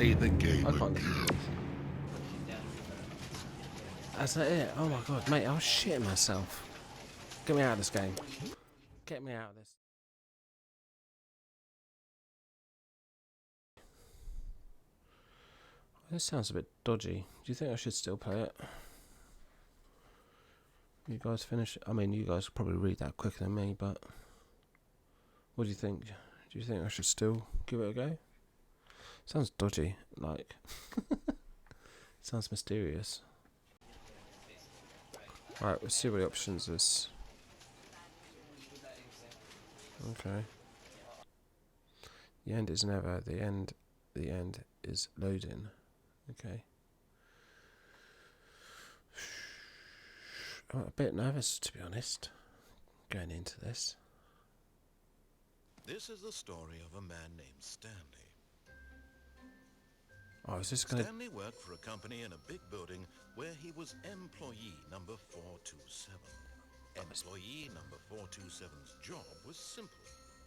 play the game I can't again. listen to this. That's not it. Oh my god, mate, I was shitting myself. Get me out of this game. Get me out of this. This sounds a bit dodgy. Do you think I should still play it? You guys finish it? I mean, you guys probably read that quicker than me, but what do you think? Do you think I should still give it a go? Sounds dodgy, like. Sounds mysterious. Right, we'll see what the options is. Okay. The end is never. The end is loading. Okay. I'm a bit nervous, to be honest, going into this. This is the story of a man named Stanley. Oh, is this gonna... Stanley worked for a company in a big building where he was employee number 427. Employee number 427's job was simple.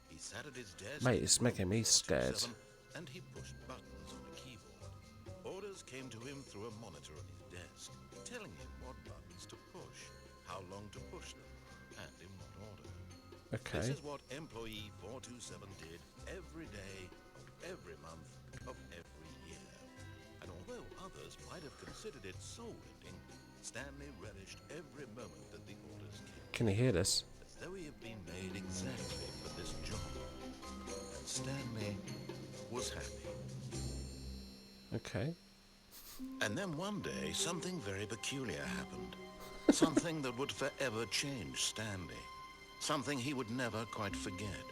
He sat at his desk. Mate, it's making me scared. And he pushed buttons on a keyboard. Orders came to him through a monitor on his desk, telling him what buttons to push, how long to push them, and in what order. Okay. This is what employee 427 did every day of every month of every year. And although others might have considered it soul-ending, Stanley relished every moment that the orders came. Can you hear this? As though he had been made exactly for this job. And Stanley was happy. Okay. And then one day, something very peculiar happened. Something that would forever change Stanley. Something he would never quite forget.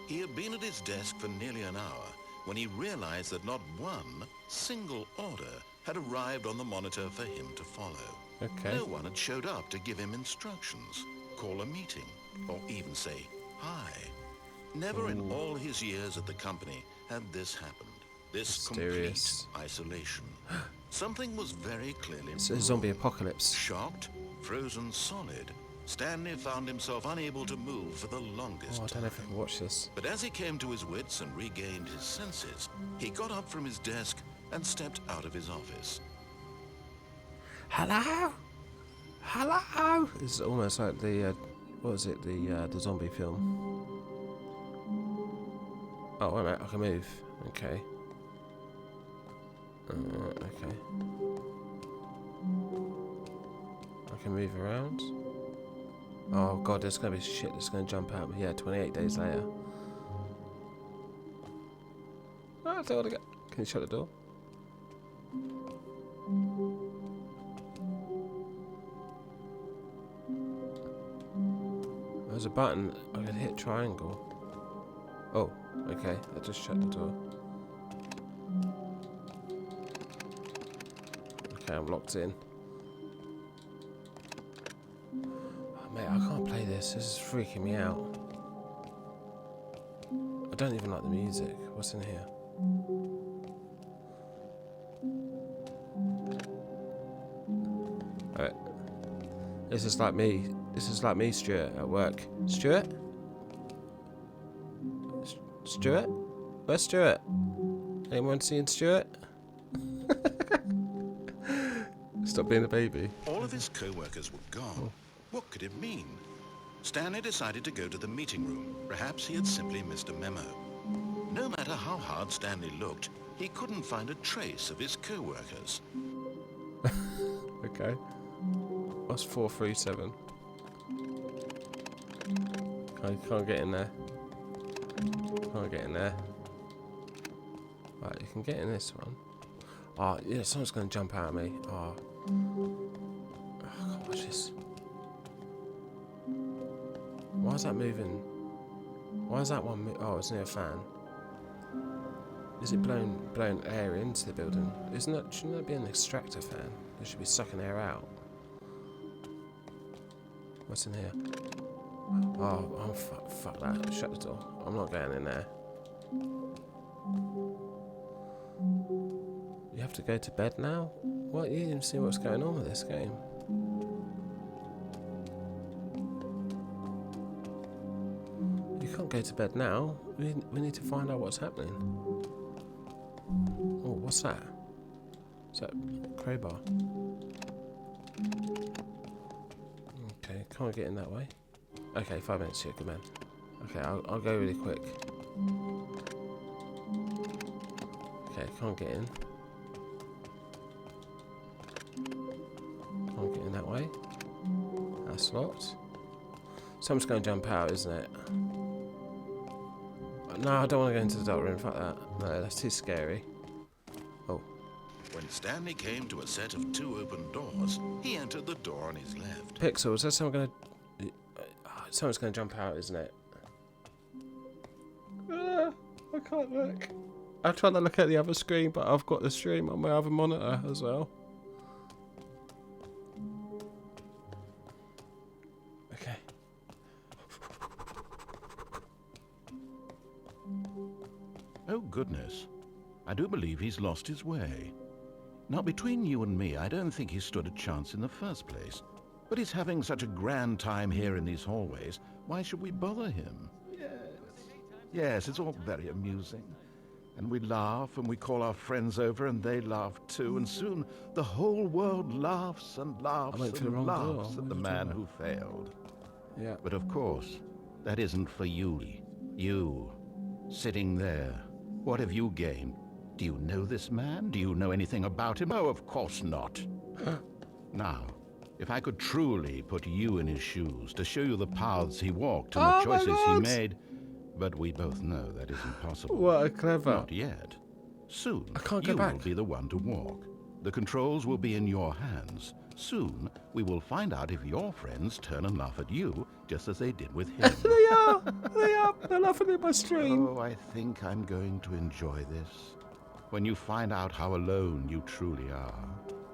He had been at his desk for nearly an hour when he realized that not one single order had arrived on the monitor for him to follow. Okay. No one had showed up to give him instructions, call a meeting, or even say hi. Never in all his years at the company had this happened. This Mysterious. complete isolation. Something was very clearly It's a wrong. zombie apocalypse. Shocked, frozen solid, Stanley found himself unable to move for the longest Oh, I don't know if I time. can watch this. But as he came to his wits and regained his senses, he got up from his desk and stepped out of his office. Hello? Hello? It's almost like the, what was it, the zombie film. Oh, wait a minute, I can move. Okay. Okay. I can move around. Oh god, there's gonna be shit that's gonna jump out. Yeah, 28 days later. Oh, I don't wanna go. Can you shut the door? There's a button. I can hit triangle. Oh, okay. I just shut the door. Okay, I'm locked in. Oh, mate, I can't play this. This is freaking me out. I don't even like the music. What's in here? Alright. This is like me. This is like me, Stuart, at work. Stuart? Stuart? Where's Stuart? Anyone seen Stuart? Stop being a baby. All of his co-workers were gone. What could it mean? Stanley decided to go to the meeting room. Perhaps he had simply missed a memo. No matter how hard Stanley looked, he couldn't find a trace of his co-workers. Okay. What's 437? Can't get in there. Can't get in there. Right, you can get in this one. Oh, yeah, someone's going to jump out at me. Oh. I can't watch this. Why is that moving? Why is that one oh, it's near a fan. Is it blowing air into the building? Shouldn't that be an extractor fan? It should be sucking air out. What's in here? Oh, fuck that. Shut the door. I'm not going in there. You have to go to bed now? What? You didn't even see what's going on with this game. You can't go to bed now. We need to find out what's happening. What's that? Is that a crowbar? Okay, can't get in that way. Okay, 5 minutes here, good man. Okay, I'll go really quick. Okay, can't get in. Can't get in that way. That's locked. Someone's going to jump out, isn't it? No, I don't want to go into the dark room. Fuck that. No, that's too scary. Oh. When Stanley came to a set of 2 open doors, he entered the door on his left. Pixels, there's someone going to... someone's going to jump out, isn't it? I can't look. I'm trying to look at the other screen, but I've got the stream on my other monitor as well. Okay. Oh, goodness. I do believe he's lost his way. Now, between you and me, I don't think he stood a chance in the first place. But he's having such a grand time here in these hallways. Why should we bother him? Yes, it's all very amusing. And we laugh, and we call our friends over, and they laugh too, and soon the whole world laughs and laughs and laughs at the man who failed. Yeah. But of course, that isn't for you. You, sitting there. What have you gained? Do you know this man? Do you know anything about him? Oh, of course not. Now, if I could truly put you in his shoes to show you the paths he walked and the choices he made... But we both know that isn't possible. What a clever. Not yet. Soon, I can't go you back. will be the one to walk. The controls will be in your hands. Soon, we will find out if your friends turn and laugh at you, just as they did with him. They are! They are! They're laughing at my stream. Oh, I think I'm going to enjoy this. When you find out how alone you truly are,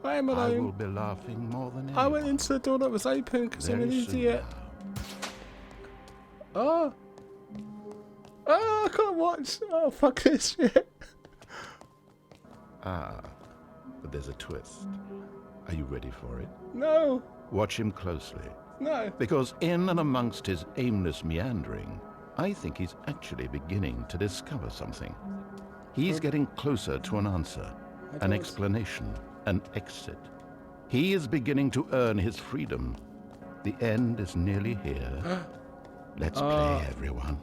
I am alone. I will be laughing more than anyone. I went into the door that was open because I'm an Very soon idiot. now. Oh! Oh, I can't watch. Oh, fuck this shit. Ah, but there's a twist. Are you ready for it? No. Watch him closely. No. Because in and amongst his aimless meandering, I think he's actually beginning to discover something. He's getting closer to an answer, an explanation, an exit. He is beginning to earn his freedom. The end is nearly here. Let's play, everyone.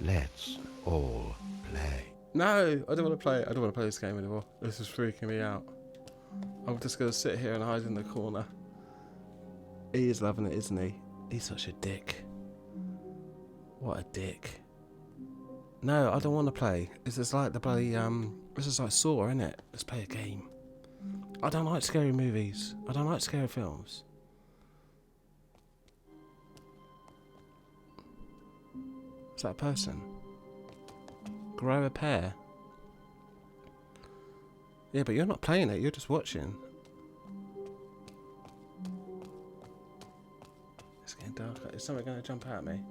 Let's all play. No, I don't want to play it. I don't want to play this game anymore. This is freaking me out. I'm just going to sit here and hide in the corner. He is loving it, isn't he? He's such a dick. What a dick. No, I don't want to play. This is like the bloody, this is like Saw, isn't it? Let's play a game. I don't like scary movies. I don't like scary films. Is that a person? Grow a pair? Yeah, but you're not playing it, you're just watching. It's getting darker. Is something going to jump out at me?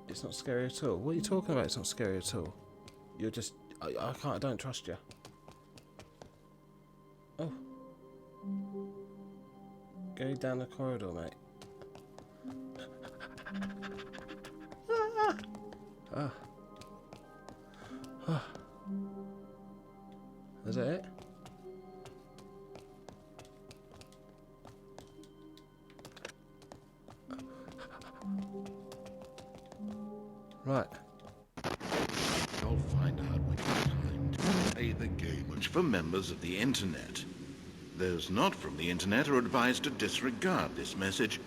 It's not scary at all. What are you talking about? It's not scary at all. You're just... I can't... I don't trust you. Oh. Go down the corridor, mate. Ah. Ah. Is that it? Right. You'll find out when it's time to play the game. Which for members of the internet. Those not from the internet are advised to disregard this message.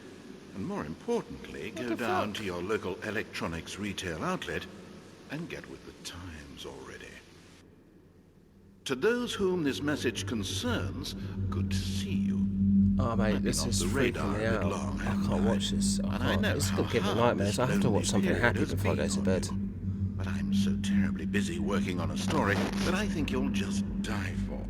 And more importantly, go down to your local electronics retail outlet and get with the times already. To those whom this message concerns, good to see you. Oh mate, this is freaking me out. I can't watch this. It's going to give me nightmares. I have to watch something happy before I go to bed. But I'm so terribly busy working on a story that I think you'll just die for.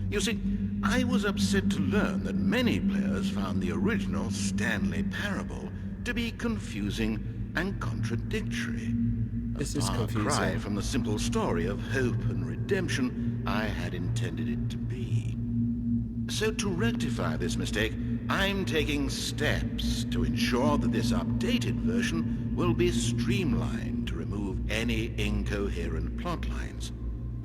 You see, I was upset to learn that many players found the original Stanley Parable to be confusing and contradictory. This is A far confusing. cry from the simple story of hope and redemption I had intended it to be. So to rectify this mistake, I'm taking steps to ensure that this updated version will be streamlined to remove any incoherent plot lines.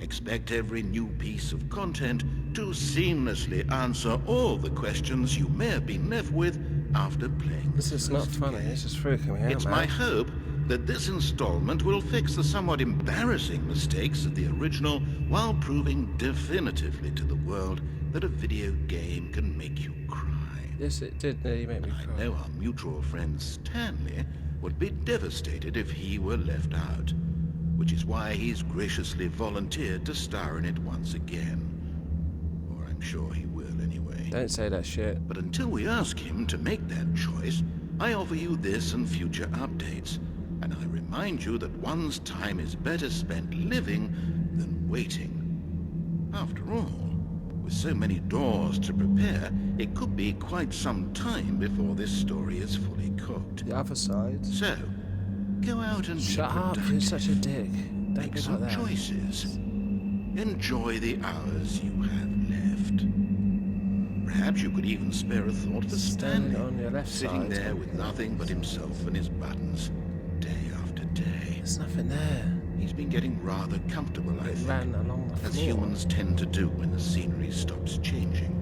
Expect every new piece of content to seamlessly answer all the questions you may have been left with after playing This the is not first funny. game. It's just freaking me out, It's man. my hope that this installment will fix the somewhat embarrassing mistakes of the original while proving definitively to the world that a video game can make you cry. Yes, it did nearly make me I cry. know our mutual friend Stanley would be devastated if he were left out, which is why he's graciously volunteered to star in it once again. Or I'm sure he will anyway. Don't say that shit. But until we ask him to make that choice, I offer you this and future updates. And I remind you that one's time is better spent living than waiting. After all, with so many doors to prepare, it could be quite some time before this story is fully cooked. The other side. So, go out and Shut be up, productive. you're such a dick. Don't Make be like some that. choices. Enjoy the hours you have left. Perhaps you could even spare a thought for Standing Stanley, on your left sitting side. there with nothing but himself and his buttons, day after day. There's nothing there. He's been getting rather comfortable, I It think, ran along the as floor. humans tend to do when the scenery stops changing.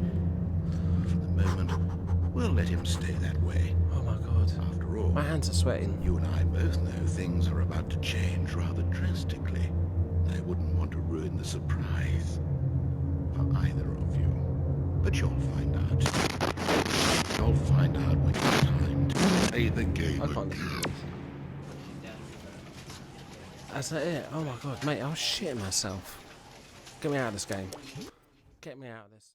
And for the moment, we'll let him stay that way. Oh my god. After all, My hands are sweating. you and I both know things are about to change rather drastically. I wouldn't want to ruin the surprise for either of you. But you'll find out. You'll find out when it's time to play the game. I can't listen to this. That's that it? Oh my god, mate, I was shitting myself. Get me out of this game. Get me out of this.